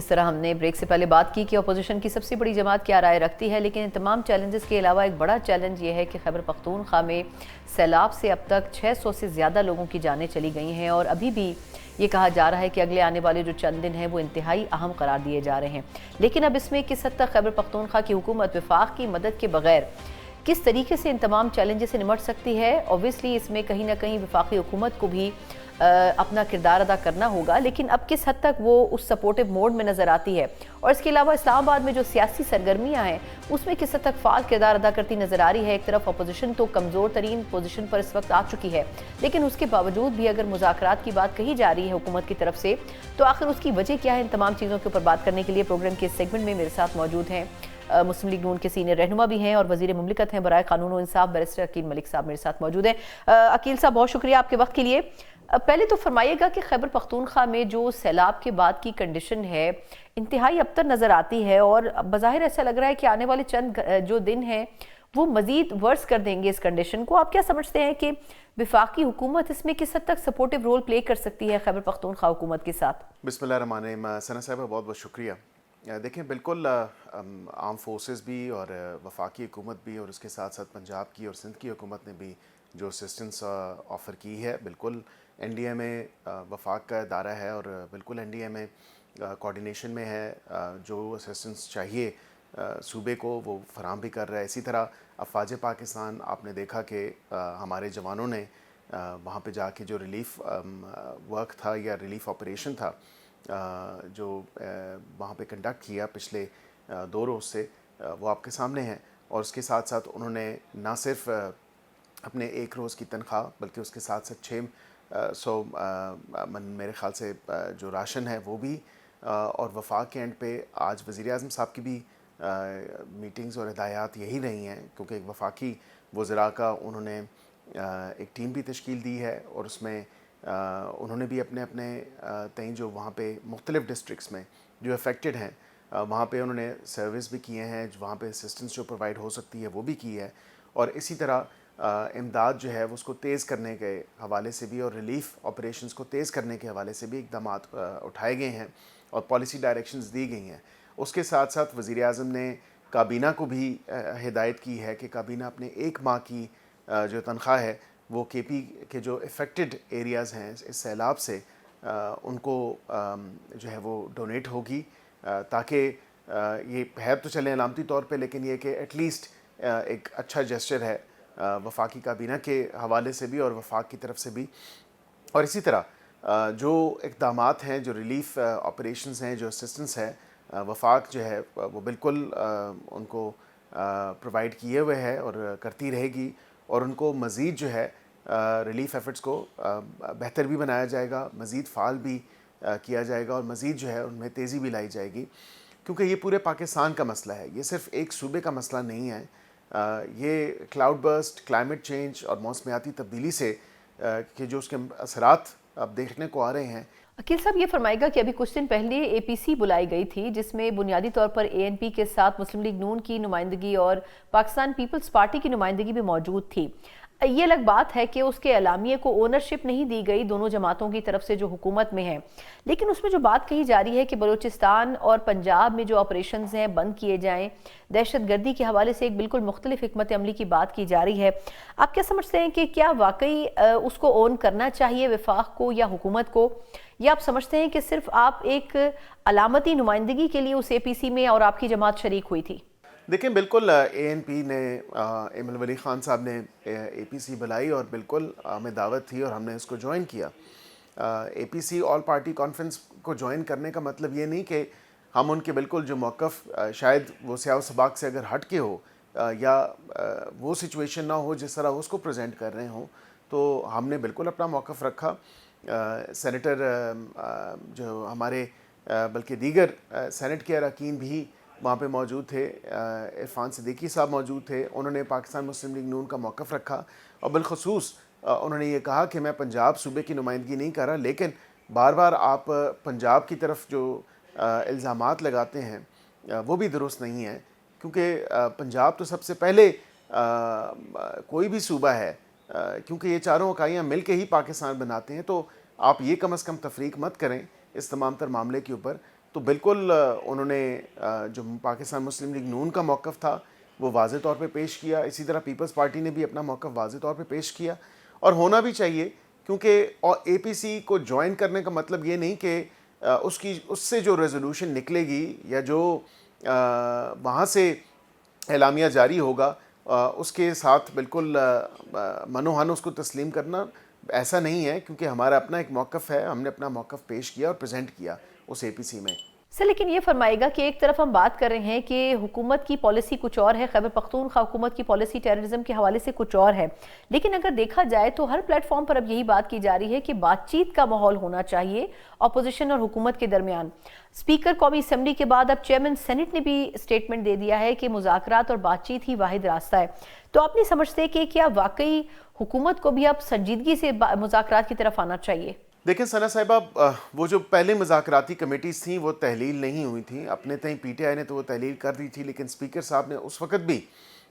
طرح ہم نے بریک سے پہلے بات کی کہ اپوزیشن کی سب سے بڑی جماعت کیا رائے رکھتی ہے، لیکن ان تمام چیلنجز کے علاوہ ایک بڑا چیلنج یہ ہے کہ خیبر پختونخوا میں سیلاب سے اب تک 600 سے زیادہ لوگوں کی جانیں چلی گئی ہیں، اور ابھی بھی یہ کہا جا رہا ہے کہ اگلے آنے والے جو چند دن ہیں وہ انتہائی اہم قرار دیے جا رہے ہیں۔ لیکن اب اس میں کس حد تک خیبر پختونخوا کی حکومت وفاق کی مدد کے بغیر کس طریقے سے ان تمام چیلنجز سے نمٹ سکتی ہے؟ اوبویسلی اس میں کہیں نہ کہیں وفاقی حکومت کو بھی اپنا کردار ادا کرنا ہوگا، لیکن اب کس حد تک وہ اس سپورٹیو موڈ میں نظر آتی ہے، اور اس کے علاوہ اسلام آباد میں جو سیاسی سرگرمیاں ہیں اس میں کس حد تک فعال کردار ادا کرتی نظر آ رہی ہے۔ ایک طرف اپوزیشن تو کمزور ترین پوزیشن پر اس وقت آ چکی ہے، لیکن اس کے باوجود بھی اگر مذاکرات کی بات کہی جا رہی ہے حکومت کی طرف سے، تو آخر اس کی وجہ کیا ہے؟ ان تمام چیزوں کے اوپر بات کرنے کے لیے پروگرام کے اس سیگمنٹ میں میرے ساتھ موجود ہیں مسلم لیگ نون کے سینئر رہنما بھی ہیں اور وزیر مملکت ہیں برائے قانون و انصاف بیرسٹر عقیل ملک صاحب میرے ساتھ موجود ہیں۔ عقیل صاحب بہت شکریہ آپ کے وقت کے لیے۔ پہلے تو فرمائیے گا کہ خیبر پختونخوا میں جو سیلاب کے بعد کی کنڈیشن ہے انتہائی ابتر نظر آتی ہے، اور بظاہر ایسا لگ رہا ہے کہ آنے والے چند جو دن ہیں وہ مزید ورس کر دیں گے اس کنڈیشن کو۔ آپ کیا سمجھتے ہیں کہ وفاقی حکومت اس میں کس حد تک سپورٹیو رول پلے کر سکتی ہے خیبر پختونخوا حکومت کے ساتھ؟ بسم اللہ الرحمن الرحیم۔ ثنا صاحبہ بہت بہت شکریہ۔ دیکھیں بالکل آرم فورسز بھی اور وفاقی حکومت بھی اور اس کے ساتھ ساتھ پنجاب کی اور سندھ کی حکومت نے بھی جو اسسٹنس آفر کی ہے، بالکل این ڈی اے میں وفاق کا ادارہ ہے اور بالکل این ڈی اے میں کوارڈینیشن میں ہے، جو اسسٹنس چاہیے صوبے کو وہ فراہم بھی کر رہا ہے۔ اسی طرح افواج پاکستان آپ نے دیکھا کہ ہمارے جوانوں نے وہاں پہ جا کے جو ریلیف ورک تھا یا ریلیف آپریشن تھا جو وہاں پہ کنڈکٹ کیا پچھلے 2 روز سے، وہ آپ کے سامنے ہیں، اور اس کے ساتھ ساتھ انہوں نے نہ صرف اپنے 1 روز کی تنخواہ بلکہ اس کے ساتھ ساتھ 600 میرے خیال سے جو راشن ہے وہ بھی، اور وفاق کے اینڈ پہ آج وزیر اعظم صاحب کی بھی میٹنگز اور ہدایات یہی رہی ہیں، کیونکہ ایک وفاقی وزراء کا انہوں نے ایک ٹیم بھی تشکیل دی ہے، اور اس میں انہوں نے بھی اپنے تئیں جو وہاں پہ مختلف ڈسٹرکٹس میں جو افیکٹڈ ہیں وہاں پہ انہوں نے سروس بھی کیے ہیں، وہاں پہ اسسٹنس جو پرووائڈ ہو سکتی ہے وہ بھی کی ہے، اور اسی طرح امداد جو ہے اس کو تیز کرنے کے حوالے سے بھی اور ریلیف آپریشنز کو تیز کرنے کے حوالے سے بھی اقدامات اٹھائے گئے ہیں اور پالیسی ڈائریکشنز دی گئی ہیں۔ اس کے ساتھ ساتھ وزیر اعظم نے کابینہ کو بھی ہدایت کی ہے کہ کابینہ اپنے 1 ماہ کی جو تنخواہ ہے وہ کے پی کے جو افیکٹڈ ایریاز ہیں اس سیلاب سے ان کو جو ہے وہ ڈونیٹ ہوگی، تاکہ یہ ہے تو چلیں علامتی طور پہ، لیکن یہ کہ ایٹ لیسٹ ایک اچھا جسچر ہے وفاقی کابینہ کے حوالے سے بھی اور وفاق کی طرف سے بھی۔ اور اسی طرح جو اقدامات ہیں، جو ریلیف آپریشنز ہیں، جو اسسٹنس ہے، وفاق جو ہے وہ بالکل ان کو پرووائڈ کیے ہوئے ہے اور کرتی رہے گی، اور ان کو مزید جو ہے ریلیف ایفرٹس کو بہتر بھی بنایا جائے گا، مزید فعال بھی کیا جائے گا، اور مزید جو ہے ان میں تیزی بھی لائی جائے گی، کیونکہ یہ پورے پاکستان کا مسئلہ ہے، یہ صرف ایک صوبے کا مسئلہ نہیں ہے۔ یہ کلاؤڈ برسٹ، کلائمیٹ چینج اور موسمیاتی تبدیلی سے کہ جو اس کے اثرات اب دیکھنے کو آ رہے ہیں۔ عقیل صاحب یہ فرمائے گا کہ ابھی کچھ دن پہلے اے پی سی بلائی گئی تھی، جس میں بنیادی طور پر اے این پی کے ساتھ مسلم لیگ نون کی نمائندگی اور پاکستان پیپلز پارٹی کی نمائندگی بھی موجود تھی۔ یہ الگ بات ہے کہ اس کے اعلامیے کو اونرشپ نہیں دی گئی دونوں جماعتوں کی طرف سے جو حکومت میں ہیں، لیکن اس میں جو بات کہی جا رہی ہے کہ بلوچستان اور پنجاب میں جو آپریشنز ہیں بند کیے جائیں، دہشت گردی کے حوالے سے ایک بالکل مختلف حکمت عملی کی بات کی جا رہی ہے۔ آپ کیا سمجھتے ہیں کہ کیا واقعی اس کو اون کرنا چاہیے وفاق کو یا حکومت کو، یا آپ سمجھتے ہیں کہ صرف آپ ایک علامتی نمائندگی کے لیے اس اے پی سی میں اور آپ کی جماعت شریک ہوئی تھی؟ دیکھیں بالکل اے این پی نے ایمن ولی خان صاحب نے اے پی سی بلائی اور بالکل ہمیں دعوت تھی اور ہم نے اس کو جوائن کیا۔ اے پی سی آل پارٹی کانفرنس کو جوائن کرنے کا مطلب یہ نہیں کہ ہم ان کے بالکل جو موقف شاید وہ سیاہ و سباق سے اگر ہٹ کے ہو یا وہ سچویشن نہ ہو جس طرح اس کو پریزنٹ کر رہے ہوں، تو ہم نے بالکل اپنا موقف رکھا۔ سینیٹر جو ہمارے بلکہ دیگر سینٹ کے اراکین بھی وہاں پہ موجود تھے، عرفان صدیقی صاحب موجود تھے، انہوں نے پاکستان مسلم لیگ نون کا موقف رکھا، اور بالخصوص انہوں نے یہ کہا کہ میں پنجاب صوبے کی نمائندگی نہیں کر رہا، لیکن بار بار آپ پنجاب کی طرف جو الزامات لگاتے ہیں وہ بھی درست نہیں ہیں، کیونکہ پنجاب تو سب سے پہلے کوئی بھی صوبہ ہے، کیونکہ یہ چاروں اکائیاں مل کے ہی پاکستان بناتے ہیں، تو آپ یہ کم از کم تفریق مت کریں اس تمام تر معاملے کے اوپر۔ تو بالکل انہوں نے جو پاکستان مسلم لیگ نون کا موقف تھا وہ واضح طور پہ پیش کیا. اسی طرح پیپلز پارٹی نے بھی اپنا موقف واضح طور پہ پیش کیا, اور ہونا بھی چاہیے, کیونکہ اے پی سی کو جوائن کرنے کا مطلب یہ نہیں کہ اس سے جو ریزولوشن نکلے گی یا جو وہاں سے اعلامیہ جاری ہوگا اس کے ساتھ بالکل منوہن اس کو تسلیم کرنا ایسا نہیں ہے, کیونکہ ہمارا اپنا ایک موقف ہے, ہم نے اپنا موقف پیش کیا اور پریزنٹ کیا اس اے پی سی میں. سر لیکن یہ فرمائے گا کہ ایک طرف ہم بات کر رہے ہیں کہ حکومت کی پالیسی کچھ اور ہے, خیبر پختونخوا حکومت کی پالیسی ٹیررزم کے حوالے سے کچھ اور ہے, لیکن اگر دیکھا جائے تو ہر پلیٹ فارم پر اب یہی بات کی جا رہی ہے کہ بات چیت کا ماحول ہونا چاہیے اپوزیشن اور حکومت کے درمیان. اسپیکر قومی اسمبلی کے بعد اب چیئرمین سینٹ نے بھی اسٹیٹمنٹ دے دیا ہے کہ مذاکرات اور بات چیت ہی واحد راستہ ہے. تو آپ نہیں سمجھتے کہ کیا واقعی حکومت کو بھی اب سنجیدگی سے مذاکرات کی طرف آنا چاہیے؟ دیکھیں ثنا صاحبہ, وہ جو پہلے مذاکراتی کمیٹیز تھیں وہ تحلیل نہیں ہوئی تھیں, اپنے تئیں پی ٹی آئی نے تو وہ تحلیل کر دی تھی, لیکن اسپیکر صاحب نے اس وقت بھی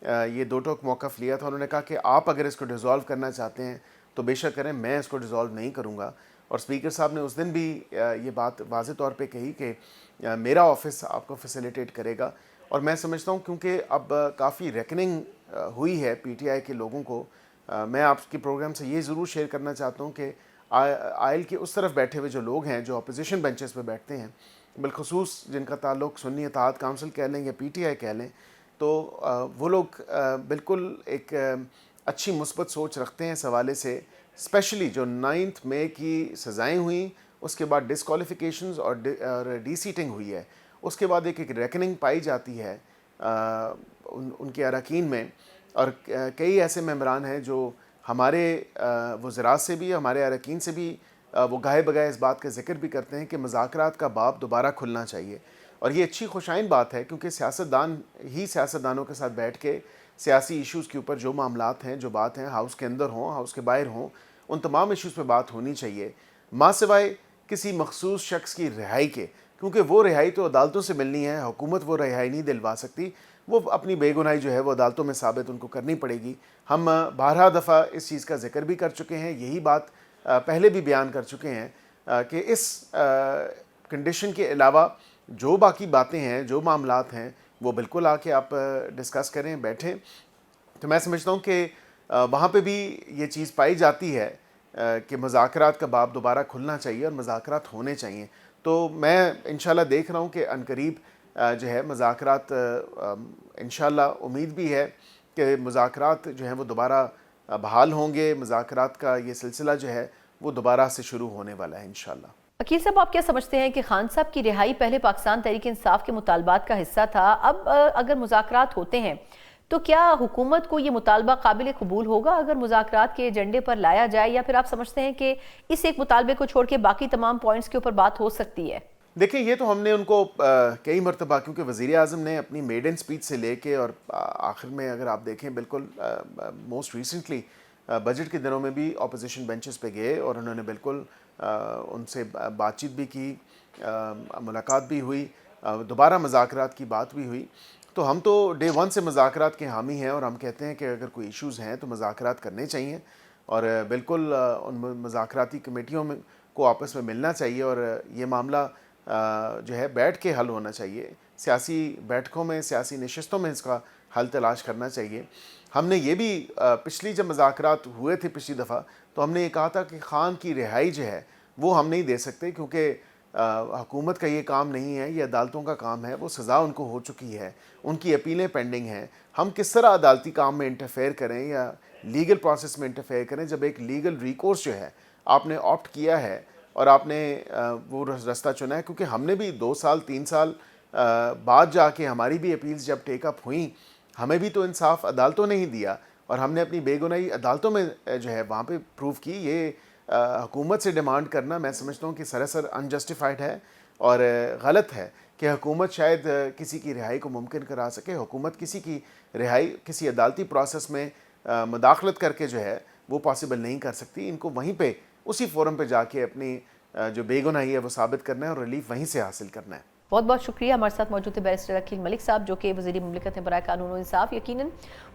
یہ دو ٹوک موقف لیا تھا. انہوں نے کہا کہ آپ اگر اس کو ڈیزالو کرنا چاہتے ہیں تو بے شک کریں, میں اس کو ڈیزالو نہیں کروں گا. اور اسپیکر صاحب نے اس دن بھی یہ بات واضح طور پہ کہی کہ میرا آفس آپ کو فیسیلیٹیٹ کرے گا. اور میں سمجھتا ہوں کیونکہ اب کافی ریکننگ ہوئی ہے پی ٹی آئی کے لوگوں کو, میں آپ کے پروگرام سے یہ ضرور شیئر کرنا چاہتا ہوں کہ آئل کے اس طرف بیٹھے ہوئے جو لوگ ہیں, جو اپوزیشن بینچز پہ بیٹھتے ہیں, بالخصوص جن کا تعلق سنی اتحاد کونسل کہہ لیں یا پی ٹی آئی کہہ لیں, تو وہ لوگ بالکل ایک اچھی مثبت سوچ رکھتے ہیں اس حوالے سے. اسپیشلی جو 9 مئی کی سزائیں ہوئیں, اس کے بعد ڈسکوالیفیکیشنز اور ڈی سیٹنگ ہوئی ہے, اس کے بعد ایک ریکننگ پائی جاتی ہے ان کے اراکین میں. اور کئی ایسے ممبران ہیں جو ہمارے وزراء سے بھی, ہمارے اراکین سے بھی وہ گاہے بگاہے اس بات کا ذکر بھی کرتے ہیں کہ مذاکرات کا باب دوبارہ کھلنا چاہیے. اور یہ اچھی خوشائن بات ہے, کیونکہ سیاستدانوں کے ساتھ بیٹھ کے سیاسی ایشوز کے اوپر جو معاملات ہیں, جو بات ہیں, ہاؤس کے اندر ہوں, ہاؤس کے باہر ہوں, ان تمام ایشوز پہ بات ہونی چاہیے, ماں سوائے کسی مخصوص شخص کی رہائی کے, کیونکہ وہ رہائی تو عدالتوں سے ملنی ہے, حکومت وہ رہائی نہیں دلوا سکتی, وہ اپنی بے گناہی جو ہے وہ عدالتوں میں ثابت ان کو کرنی پڑے گی. ہم بارہا دفعہ اس چیز کا ذکر بھی کر چکے ہیں, یہی بات پہلے بھی بیان کر چکے ہیں کہ اس کنڈیشن کے علاوہ جو باقی باتیں ہیں, جو معاملات ہیں, وہ بالکل آ کے آپ ڈسکس کریں, بیٹھیں. تو میں سمجھتا ہوں کہ وہاں پہ بھی یہ چیز پائی جاتی ہے کہ مذاکرات کا باب دوبارہ کھلنا چاہیے اور مذاکرات ہونے چاہیے. تو میں انشاءاللہ دیکھ رہا ہوں کہ عنقریب جو ہے مذاکرات, انشاءاللہ امید بھی ہے کہ مذاکرات جو ہیں وہ دوبارہ بحال ہوں گے, مذاکرات کا یہ سلسلہ جو ہے وہ دوبارہ سے شروع ہونے والا ہے انشاءاللہ. وکیل صاحب, آپ کیا سمجھتے ہیں کہ خان صاحب کی رہائی پہلے پاکستان تحریک انصاف کے مطالبات کا حصہ تھا, اب اگر مذاکرات ہوتے ہیں تو کیا حکومت کو یہ مطالبہ قابل قبول ہوگا اگر مذاکرات کے ایجنڈے پر لایا جائے, یا پھر آپ سمجھتے ہیں کہ اس ایک مطالبے کو چھوڑ کے باقی تمام پوائنٹس کے اوپر بات ہو سکتی ہے؟ دیکھیں, یہ تو ہم نے ان کو کئی مرتبہ, کیونکہ وزیر اعظم نے اپنی میڈن سپیچ سے لے کے اور آخر میں اگر آپ دیکھیں بالکل موسٹ ریسنٹلی بجٹ کے دنوں میں بھی اپوزیشن بینچز پہ گئے اور انہوں نے بالکل ان سے بات چیت بھی کی, ملاقات بھی ہوئی, دوبارہ مذاکرات کی بات بھی ہوئی. تو ہم تو ڈے 1 سے مذاکرات کے حامی ہیں, اور ہم کہتے ہیں کہ اگر کوئی ایشوز ہیں تو مذاکرات کرنے چاہیے, اور بالکل ان مذاکراتی کمیٹیوں میں کو آپس میں ملنا چاہیے, اور یہ معاملہ جو ہے بیٹھ کے حل ہونا چاہیے, سیاسی بیٹھکوں میں, سیاسی نشستوں میں اس کا حل تلاش کرنا چاہیے. ہم نے یہ بھی پچھلی جب مذاکرات ہوئے تھے پچھلی دفعہ, تو ہم نے یہ کہا تھا کہ خان کی رہائی جو ہے وہ ہم نہیں دے سکتے, کیونکہ حکومت کا یہ کام نہیں ہے, یہ عدالتوں کا کام ہے, وہ سزا ان کو ہو چکی ہے, ان کی اپیلیں پینڈنگ ہیں. ہم کس طرح عدالتی کام میں انٹرفیئر کریں یا لیگل پروسیس میں انٹرفیئر کریں جب ایک لیگل ریکورس جو ہے آپ نے آپٹ کیا ہے اور آپ نے وہ رستہ چنا ہے. کیونکہ ہم نے بھی 2 سال 3 سال بعد جا کے ہماری بھی اپیلز جب ٹیک اپ ہوئیں, ہمیں بھی تو انصاف عدالتوں نے ہی دیا, اور ہم نے اپنی بے گناہی عدالتوں میں جو ہے وہاں پہ پروف کی. یہ حکومت سے ڈیمانڈ کرنا میں سمجھتا ہوں کہ سراسر انجسٹیفائڈ ہے اور غلط ہے کہ حکومت شاید کسی کی رہائی کو ممکن کرا سکے. حکومت کسی کی رہائی کسی عدالتی پروسیس میں مداخلت کر کے جو ہے وہ پاسبل نہیں کر سکتی. ان کو وہیں پہ اسی فورم پہ جا کے اپنی جو بے گناہی ہے وہ ثابت کرنا ہے اور ریلیف وہیں سے حاصل کرنا ہے. بہت بہت شکریہ. ہمارے ساتھ موجود ہے بیرسٹر عقیل ملک صاحب, جو کہ وزیر مملکت ہیں برائے قانون و انصاف. یقیناً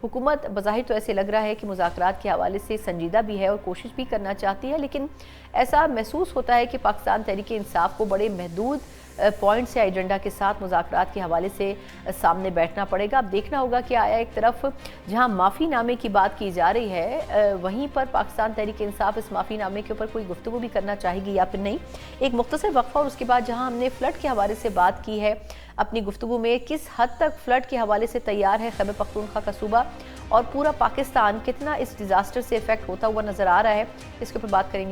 حکومت بظاہر تو ایسے لگ رہا ہے کہ مذاکرات کے حوالے سے سنجیدہ بھی ہے اور کوشش بھی کرنا چاہتی ہے, لیکن ایسا محسوس ہوتا ہے کہ پاکستان تحریک انصاف کو بڑے محدود پوائنٹس یا ایجنڈا کے ساتھ مذاکرات کے حوالے سے سامنے بیٹھنا پڑے گا۔ اب دیکھنا ہوگا کہ آیا ایک طرف جہاں معافی نامے کی بات کی جا رہی ہے وہیں پر پاکستان تحریک انصاف اس معافی نامے کے اوپر کوئی گفتگو بھی کرنا چاہے گی یا پھر نہیں۔ ایک مختصر وقفہ اور اس کے بعد جہاں ہم نے فلڈ کے حوالے سے بات کی ہے اپنی گفتگو میں، کس حد تک فلڈ کے حوالے سے تیار ہے خیبر پختونخوا کا صوبہ اور پورا پاکستان کتنا اس ڈیزاسٹر سے افیکٹ ہوتا ہوا نظر آ رہا ہے، اس کے اوپر بات کریں گے۔